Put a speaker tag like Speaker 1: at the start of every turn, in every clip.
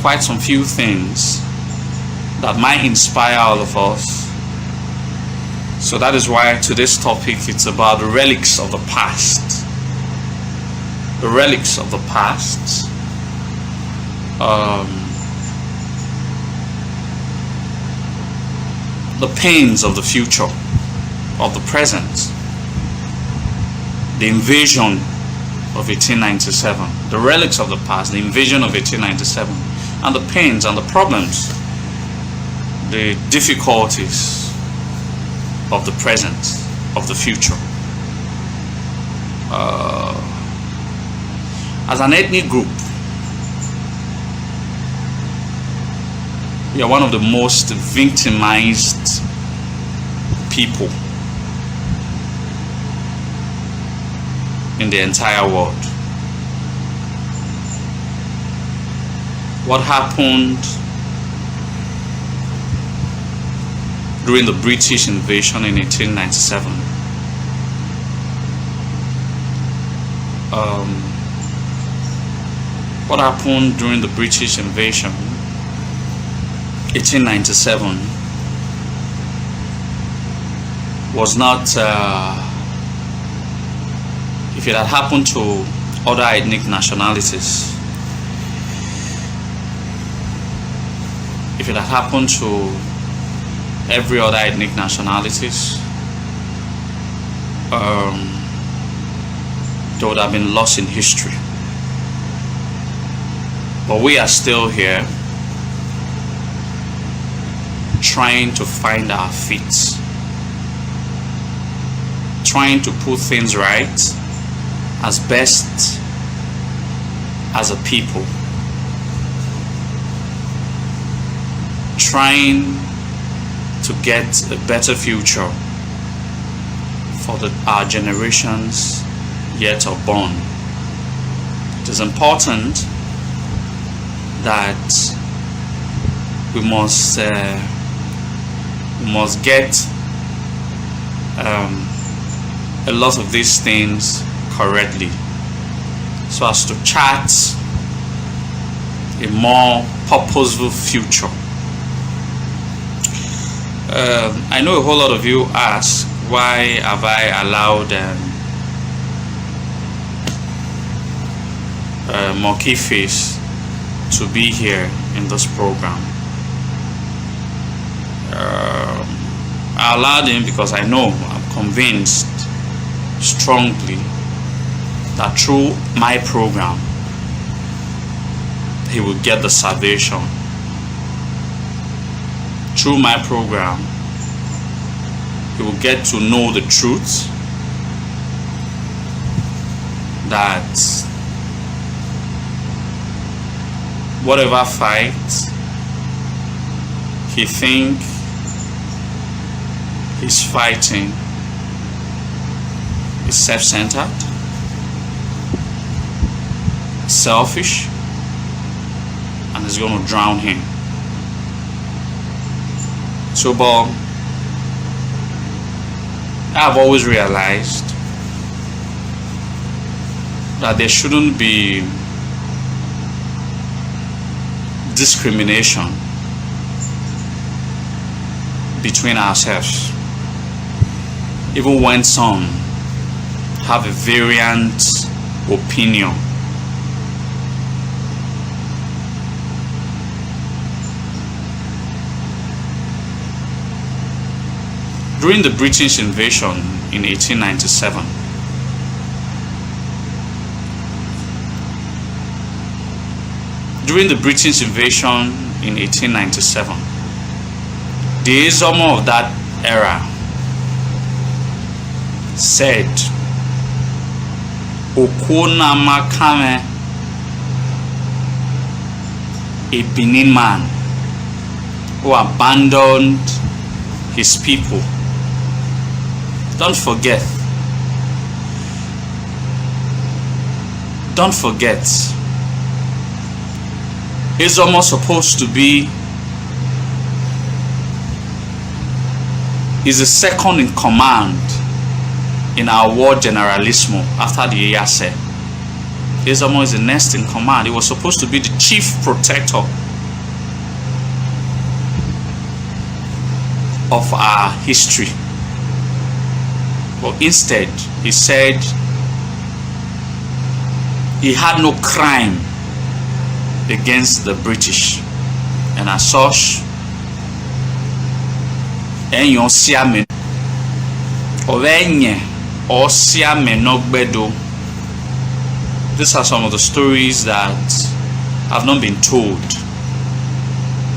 Speaker 1: quite some few things that might inspire all of us. So that is why today's topic, it's about the relics of the past. The relics of the past. The pains of the future, of the present. The invasion of 1897. The relics of the past, the invasion of 1897. And the pains and the problems, the difficulties of the present, of the future. As an ethnic group, we are one of the most victimized people in the entire world. What happened during the British invasion in 1897? What happened during the British invasion 1897 was not, if it had happened to other ethnic nationalities, if it had happened to every other ethnic nationalities, they would have been lost in history. But we are still here, trying to find our feet, trying to put things right as best as a people, trying to get a better future for our generations yet unborn. It is important that we must get a lot of these things correctly, so as to chart a more purposeful future. I know a whole lot of you ask, why have I allowed Monkey Face to be here in this program? I allowed him because I'm convinced strongly that through my program he will get the salvation. Through my program he will get to know the truth that whatever fight he think he's fighting is self-centered, selfish, and is going to drown him. So, but I've always realized that there shouldn't be discrimination between ourselves, even when some have a variant opinion. During the British invasion in 1897, the Izomo of that era said, Okuna Makame, a Benin man who abandoned his people. Don't forget, it's almost supposed to be, he's the second in command in our war generalissimo after the Eyase. Izomo is the next in command. He was supposed to be the chief protector of our history. But instead, he said he had no crime against the British, and as such, enyo siame ovenye or siame nogbedo. These are some of the stories that have not been told.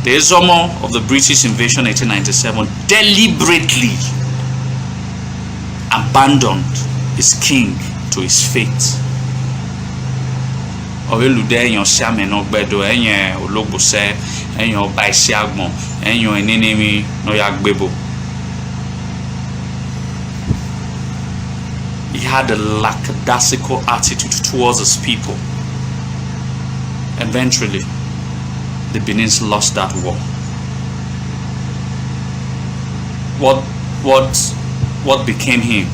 Speaker 1: The Ezomo of the British invasion 1897 deliberately abandoned his king to his fate. Owelude enyo siame nogbedo, enye ologbose, enyo baisiagbon, enyo enenemi no yagbebo. He had a lackadaisical attitude towards his people. Eventually, the Benins lost that war. What became him?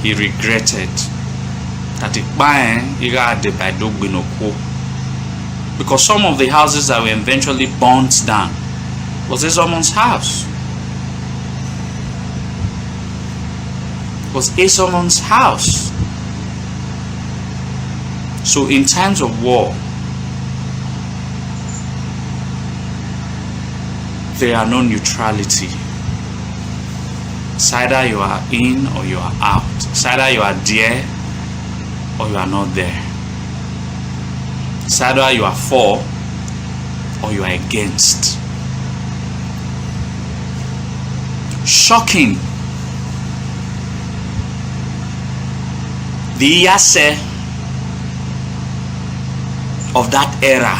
Speaker 1: He regretted that because some of the houses that were eventually burnt down was Ezomon's house. Was Ezomon's house. So in times of war, there are no neutrality. It's either you are in or you are out. It's either you are there or you are not there. It's either you are for or you are against. Shocking. The Iyase of that era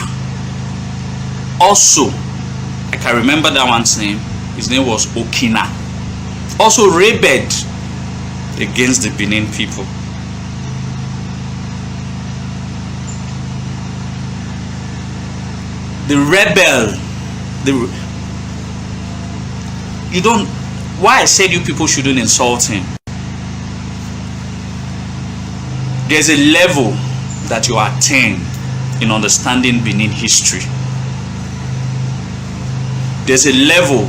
Speaker 1: also, I can remember that one's name. His name was Okina. Also rebelled against the Benin people. The rebel, you don't, why I said you people shouldn't insult him. There's a level that you attain in understanding Benin history. There's a level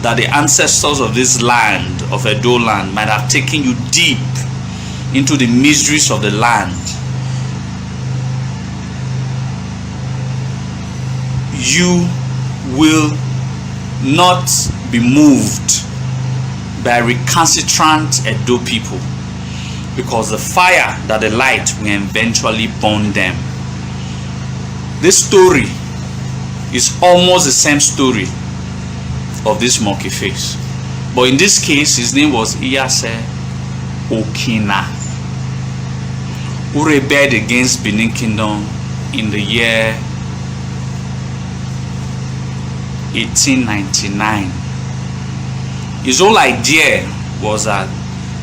Speaker 1: that the ancestors of this land, of Edo land, might have taken you deep into the miseries of the land. You will not be moved by recalcitrant Edo people, because the fire that the light will eventually burn them. This story is almost the same story of this monkey face, but in this case his name was Iyase Okina, who rebelled against Benin Kingdom in the year 1899. His whole idea was that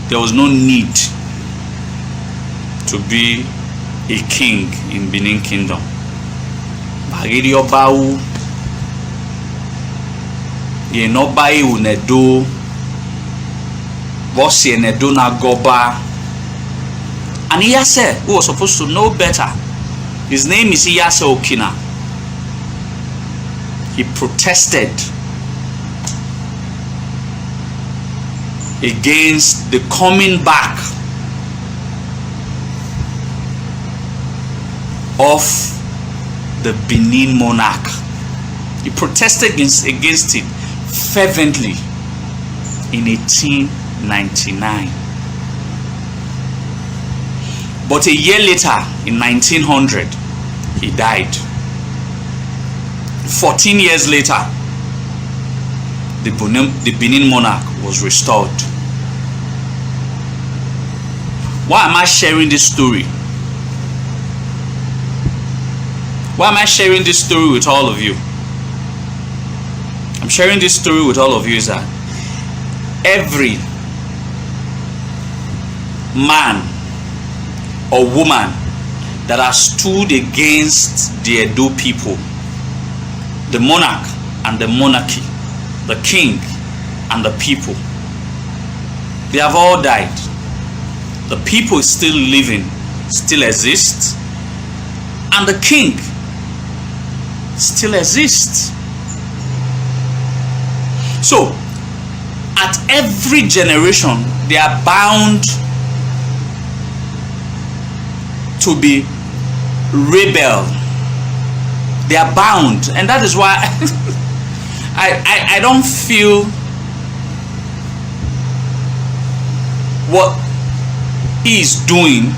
Speaker 1: there was no need to be a king in Benin Kingdom. Bagidi Obawu ye no bai unedo bossy enedo na goba. And Iyase, who was supposed to know better, his name is Iyase Okina, he protested against the coming back of the Benin monarch. He protested against it fervently in 1899. But a year later, in 1900, he died. 14 years later, the Benin monarch was restored. Why am I sharing this story? Why am I sharing this story with all of you? I'm sharing this story with all of you is that every man or woman that has stood against the Edo people, the monarch and the monarchy, the king and the people, they have all died. The people is still living, still exists, and the king still exists. So at every generation, they are bound to be rebel. They are bound, and that is why I don't feel what he is doing.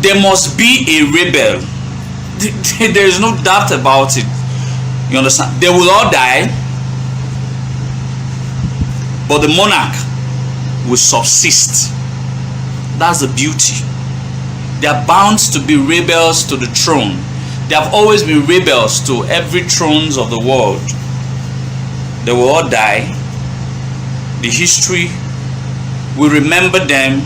Speaker 1: There must be a rebel. There is no doubt about it. You understand? They will all die, but the monarch will subsist. That's the beauty. They are bound to be rebels to the throne. They have always been rebels to every thrones of the world. They will all die. The history will remember them,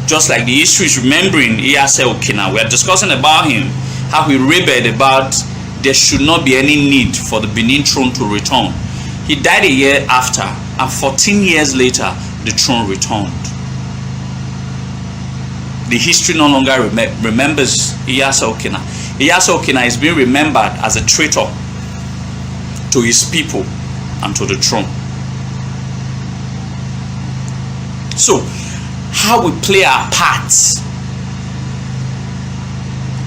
Speaker 1: just like the history is remembering Iyase Okina. We are discussing about him, how he rebelled about there should not be any need for the Benin throne to return. He died a year after, and 14 years later, the throne returned. The history no longer remembers Iyase Okina. Iyase Okina is being remembered as a traitor to his people and to the throne. So, how we play our parts,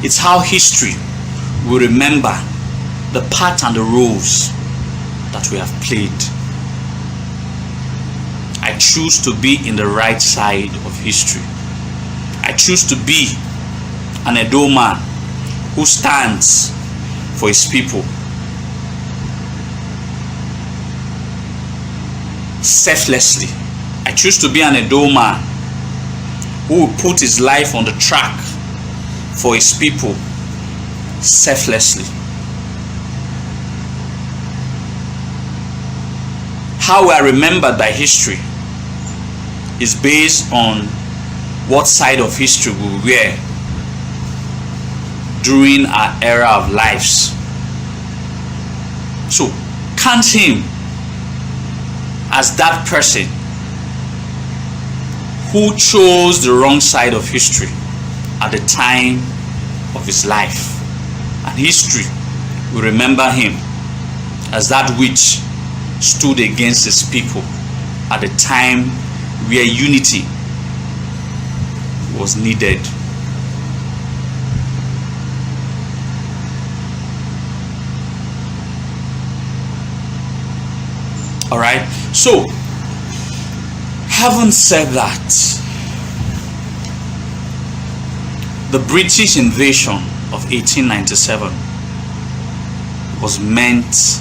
Speaker 1: it's how history will remember the part and the roles that we have played. I choose to be in the right side of history. I choose to be an Edo man who stands for his people selflessly. I choose to be an Edo man who will put his life on the track for his people selflessly. How we are remembered by history is based on what side of history we were during our era of lives. So count him as that person who chose the wrong side of history at the time of his life, and history will remember him as that which stood against his people at the time where unity was needed. All right, so having said that, the British invasion of 1897 was meant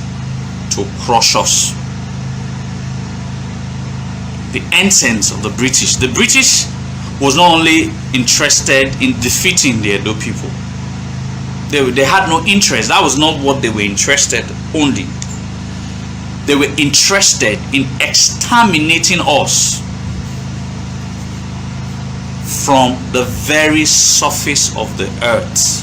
Speaker 1: to crush us. The essence of the British was not only interested in defeating the Edo people. They had no interest. That was not what they were interested only. They were interested in exterminating us from the very surface of the earth.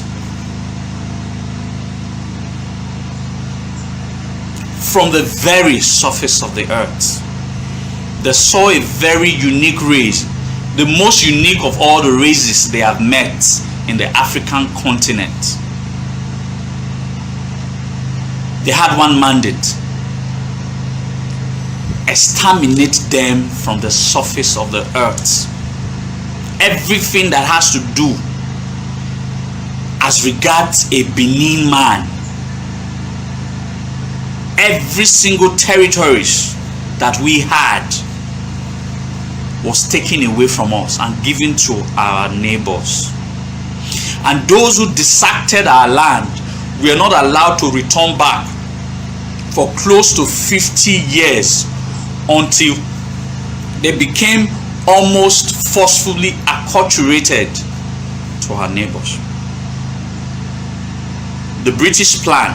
Speaker 1: From the very surface of the earth. They saw a very unique race, the most unique of all the races they have met in the African continent. They had one mandate: exterminate them from the surface of the earth. Everything that has to do as regards a Benin man, every single territories that we had was taken away from us and given to our neighbors. And those who dissected our land were not allowed to return back for close to 50 years until they became almost forcefully acculturated to our neighbors. The British plan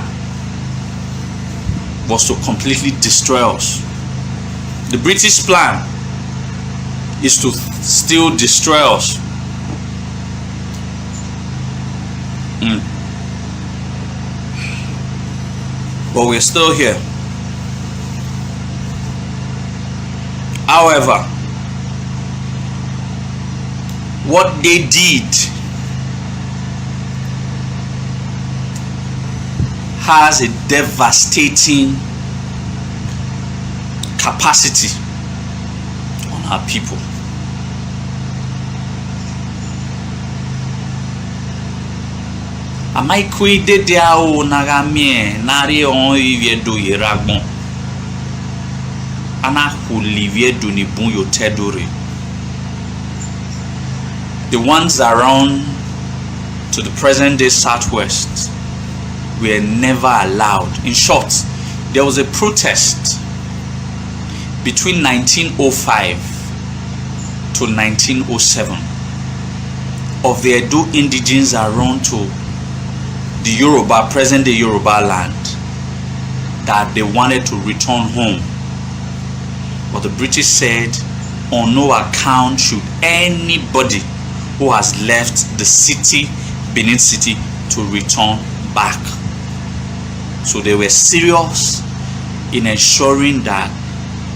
Speaker 1: was to completely destroy us. The British plan is to still destroy us. But we're still here. However, what they did has a devastating capacity on our people. Amai kui de diao nagamie nari on ivie do yeragbon. Ana hulivie do ni bun yo tedore. The ones around to the present day Southwest were never allowed. In short, there was a protest between 1905 to 1907 of the Edo indigenes around to the Yoruba, present day Yoruba land, that they wanted to return home. But the British said, on no account should anybody who has left the city, Benin City, to return back. So they were serious in ensuring that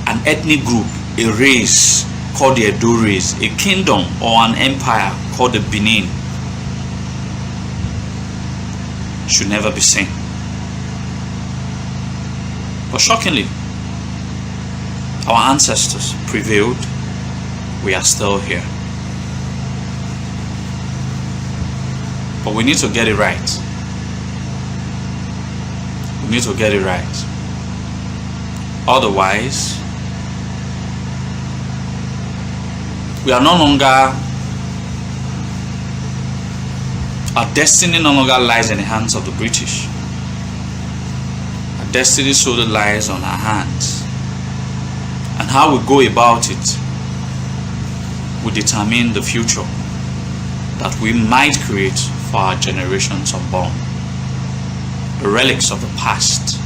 Speaker 1: an ethnic group, a race called the Edo race, a kingdom or an empire called the Benin, should never be seen. But shockingly, our ancestors prevailed. We are still here. But we need to get it right. We need to get it right. Otherwise, we are no longer, our destiny no longer lies in the hands of the British. Our destiny solely lies on our hands. And how we go about it will determine the future that we might create for our generations unborn. The relics of the past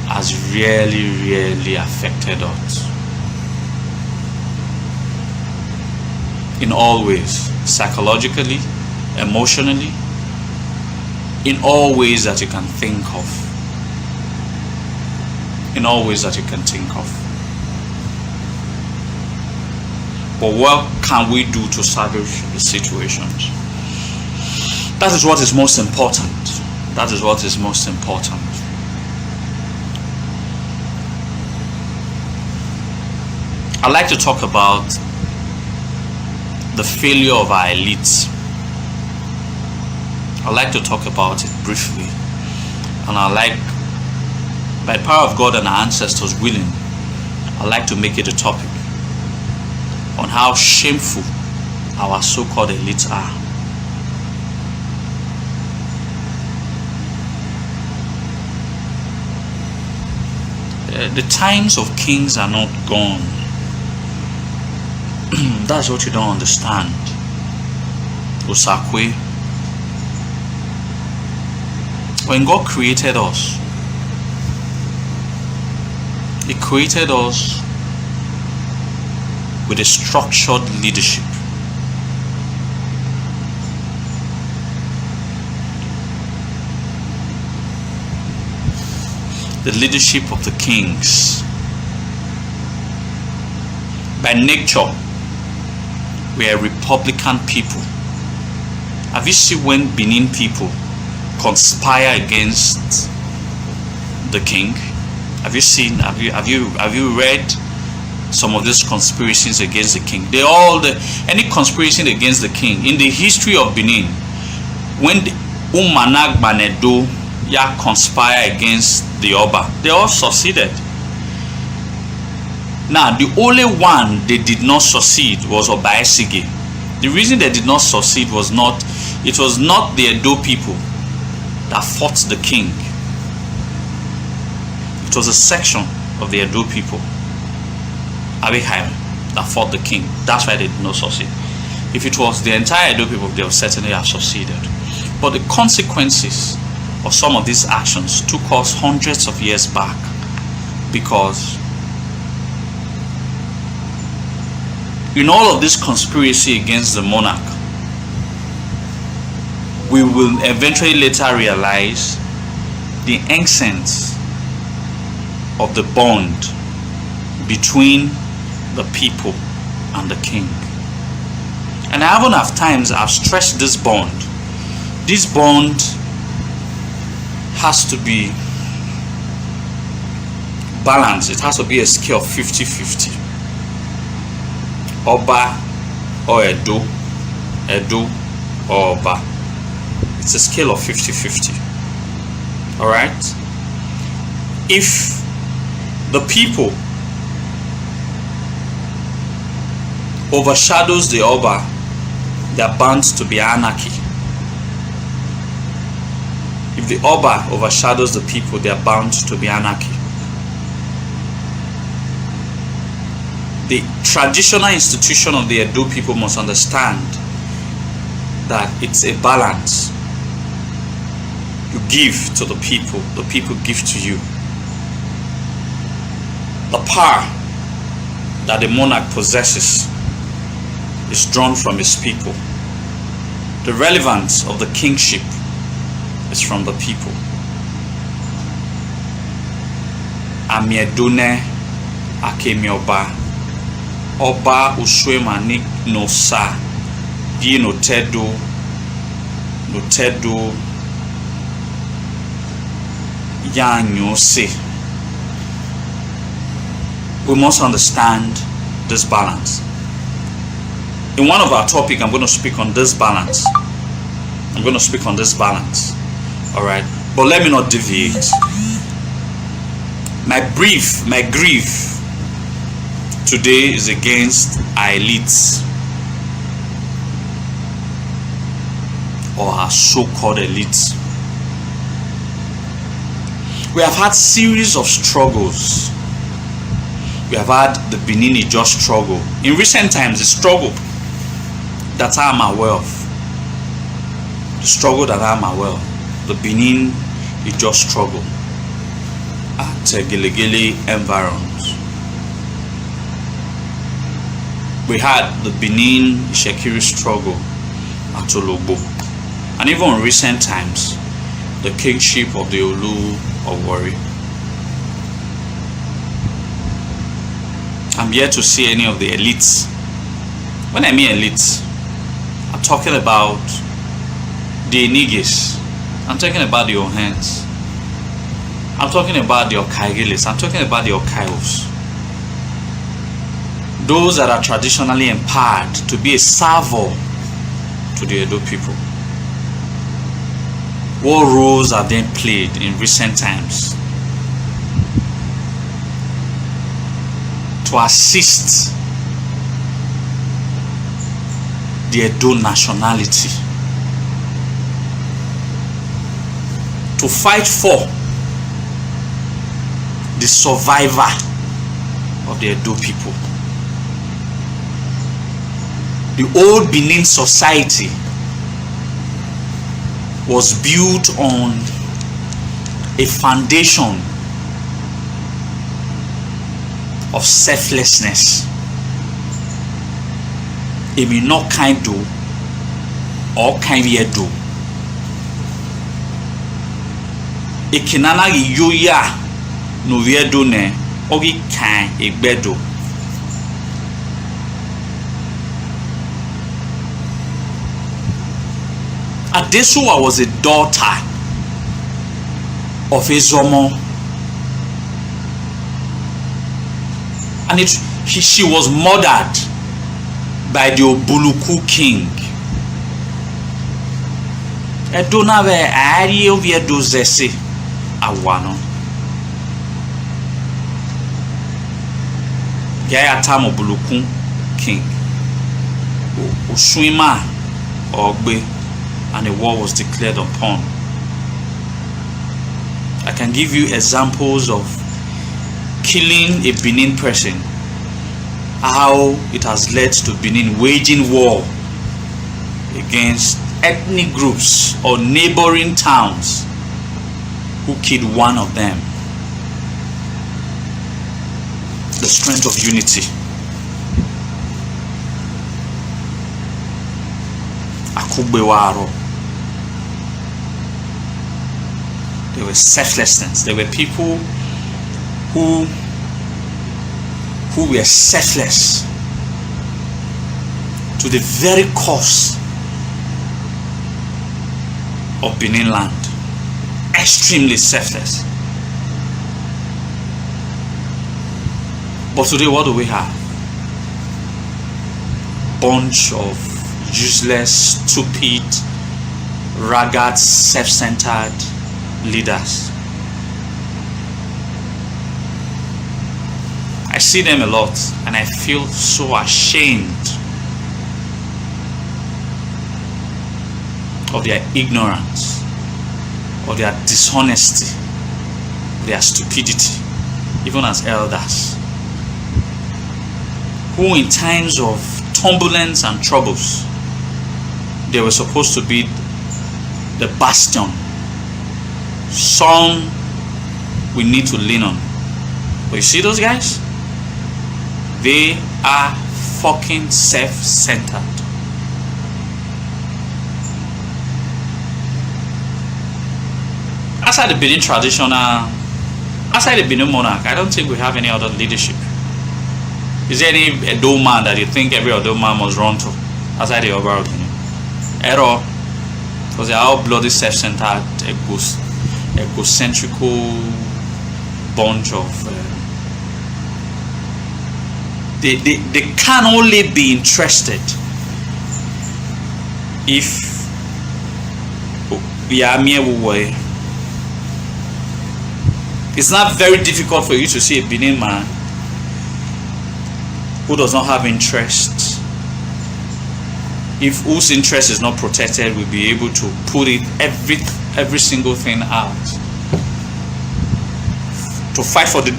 Speaker 1: has really affected us in all ways, psychologically, emotionally, in all ways that you can think of. In all ways that you can think of. But what can we do to salvage the situations? That is what is most important. That is what is most important. I'd like to talk about the failure of our elites. I'd like to talk about it briefly. And I'd like, by the power of God and our ancestors willing, I'd like to make it a topic on how shameful our so-called elites are. The times of kings are not gone. That's what you don't understand. Osakwe. When God created us, He created us with a structured leadership. The leadership of the kings. By nature, we are Republican people. Have you seen when Benin people conspire against the king? Have you seen? Have you read some of these conspiracies against the king? Any conspiracy against the king in the history of Benin, when the Umanag Banedo conspire against the Oba, they all succeeded. Now, the only one they did not succeed was Obaesige. The reason they did not succeed was not the Edo people that fought the king. It was a section of the Edo people, Abihaim, that fought the king. That's why they did not succeed. If it was the entire Edo people, they would certainly have succeeded. But the consequences of some of these actions took us hundreds of years back, because in all of this conspiracy against the monarch, we will eventually later realize the essence of the bond between the people and the king. And I haven't enough times I've stressed this bond. This bond has to be balance. It has to be a scale of 50-50. Oba or Edo, Edo or Oba. It's a scale of 50-50. All right. If the people overshadows the Oba, they are bound to be anarchy. If the Oba overshadows the people, they are bound to be anarchy. The traditional institution of the Edo people must understand that it's a balance. You give to the people give to you. The power that the monarch possesses is drawn from his people. The relevance of the kingship is from the people. Amiedune akemioba Oba uswema ni nosa di notedo yanyose. We must understand this balance. In one of our topic, I'm going to speak on this balance. All right, but let me not deviate. My grief today is against our elites, or our so-called elites. We have had series of struggles. We have had the Benin just struggle. In recent times, the struggle that I am aware of. The Benin just struggle at Gelegele environs. We had the Benin Shekiri struggle at Ologbo. And even in recent times, the kingship of the Olu of Warri. I'm yet to see any of the elites. When I mean elites, I'm talking about the Enigis. I'm talking about the Ohens. I'm talking about the Okaigilis. I'm talking about the Okaios. Those that are traditionally empowered to be a servant to the Edo people. What roles are being played in recent times to assist the Edo nationality to fight for the survivor of the Edo people? The old Benin society was built on a foundation of selflessness. Emi no kind do or kind ye do. Ekinana yoya no ye do ne ogi kan egbedo. Adesuwa was a daughter of Ezomo, and she was murdered by the Obuluku king. Edona ve ari ovie dozese awano. Gaya tam Obuluku king. Osuima ogbe. And a war was declared upon. I can give you examples of killing a Benin person, how it has led to Benin waging war against ethnic groups or neighboring towns who killed one of them. The strength of unity. Akugbewaro. There was selflessness. There were people who were selfless to the very cause of Benin land. Extremely selfless. But today, what do we have? Bunch of useless, stupid, ragged, self-centered leaders. I see them a lot and I feel so ashamed of their ignorance, of their dishonesty, their stupidity, even as elders, who in times of turbulence and troubles, they were supposed to be the bastion, some we need to lean on. But you see those guys? They are fucking self-centered. Outside the Benin traditional, outside the Benin monarch, I don't think we have any other leadership. Is there any Edo man that you think every Edo man must run to outside the Oba Benin? At all. Because they are all bloody self-centered, egocentrical bunch of they can only be interested if we are mere way. It's not very difficult for you to see a Benin man who does not have interest, whose interest is not protected, will be able to put it every single thing out to fight for the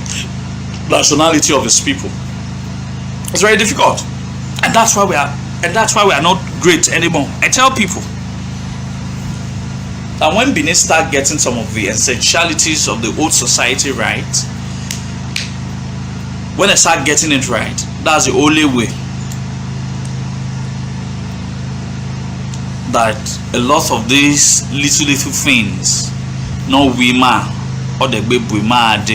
Speaker 1: nationality of his people. It's very difficult, and that's why we are not great anymore. I tell people that when Benin start getting some of the essentialities of the old society right, when they start getting it right, that's the only way that a lot of these little things, no wima or the baby mad,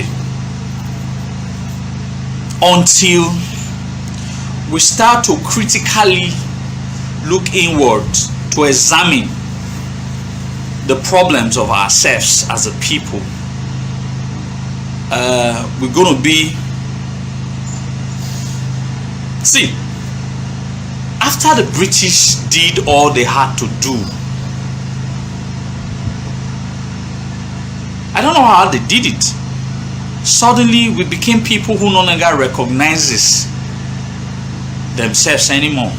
Speaker 1: until we start to critically look inward to examine the problems of ourselves as a people. We're going to be, see, after the British did all they had to do, I don't know how they did it. Suddenly we became people who no longer recognizes themselves anymore.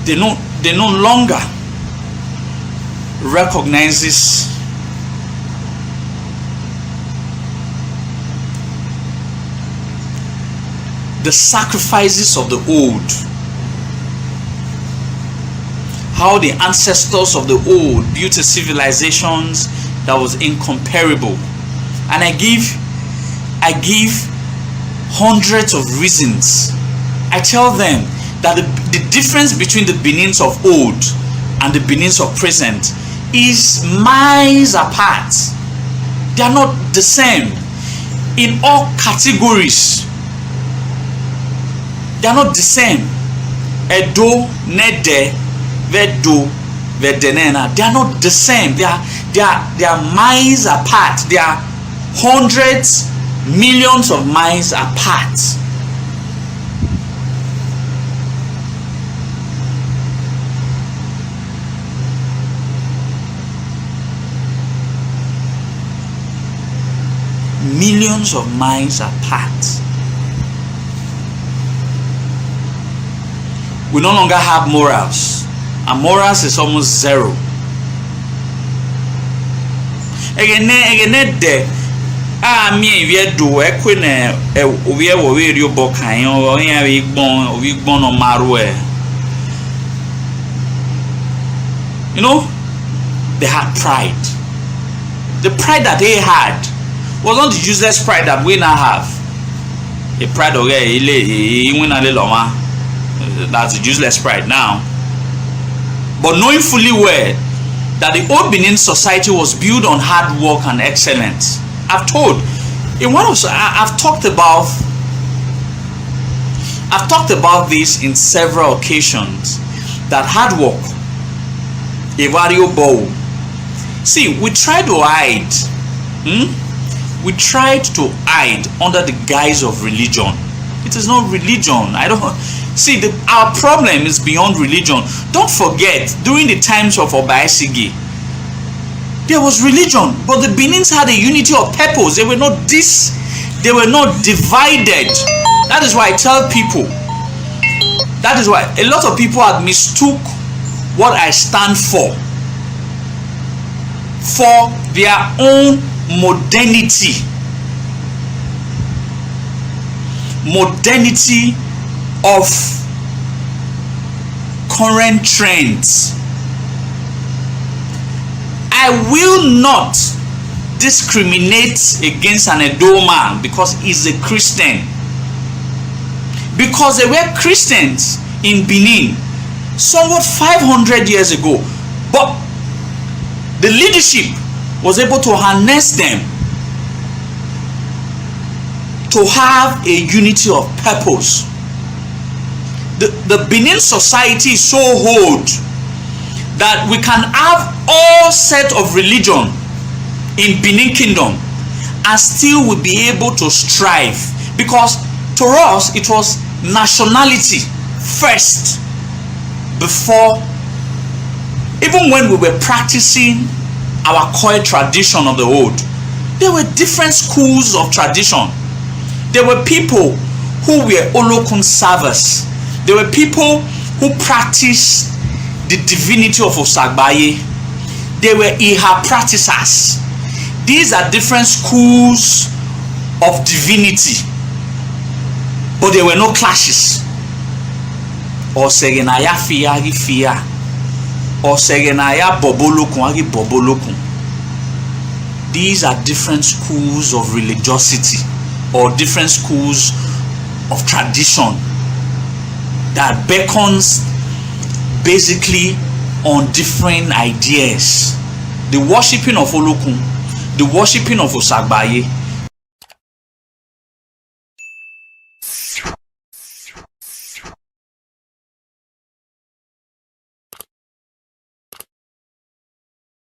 Speaker 1: They no longer recognizes the sacrifices of the old, how the ancestors of the old built a civilizations that was incomparable. And I give hundreds of reasons. I tell them that the difference between the Benins of old and the Benins of present is miles apart. They are not the same in all categories. They are not the same. Edo, Nede, Vedo, Vedenena. They are not the same. They are miles apart. They are hundreds, millions of miles apart. Millions of miles apart. We no longer have morals, and morals is almost zero. Again, there. Me we do equine we wo radio bokan o yan we gbon no maru e. You know, they had pride. The pride that they had was not the useless pride that we now have. A pride of that's the useless pride now. But knowing fully well that the old Benin society was built on hard work and excellence. I've talked about I've talked about this in several occasions, that hard work, evario bow. See, we try to hide. We tried to hide under the guise of religion. It is not religion. I don't see our problem is beyond religion. Don't forget, during the times of Obaisigi, there was religion, but the Benins had a unity of purpose. They were not divided. That is why I tell people, that is why a lot of people have mistook what I stand for their own modernity of current trends. I will not discriminate against an Edo man because he's a Christian, because there were Christians in Benin somewhat 500 years ago, but the leadership was able to harness them to have a unity of purpose. The Benin society is so old that we can have all set of religion in Benin Kingdom and still will be able to strive, because to us it was nationality first, before, even when we were practicing our core tradition of the old, there were different schools of tradition. There were people who were Olokun servers. There were people who practiced the divinity of Osagbaye. There were Iha practitioners. These are different schools of divinity, but there were no clashes. Or segenaya fiyagi fiya, or segenaya bobolokun agi bobolokun. These are different schools of religiosity, or different schools of tradition that beckons basically on different ideas. The worshipping of Olokun, the worshipping of Osagbaye,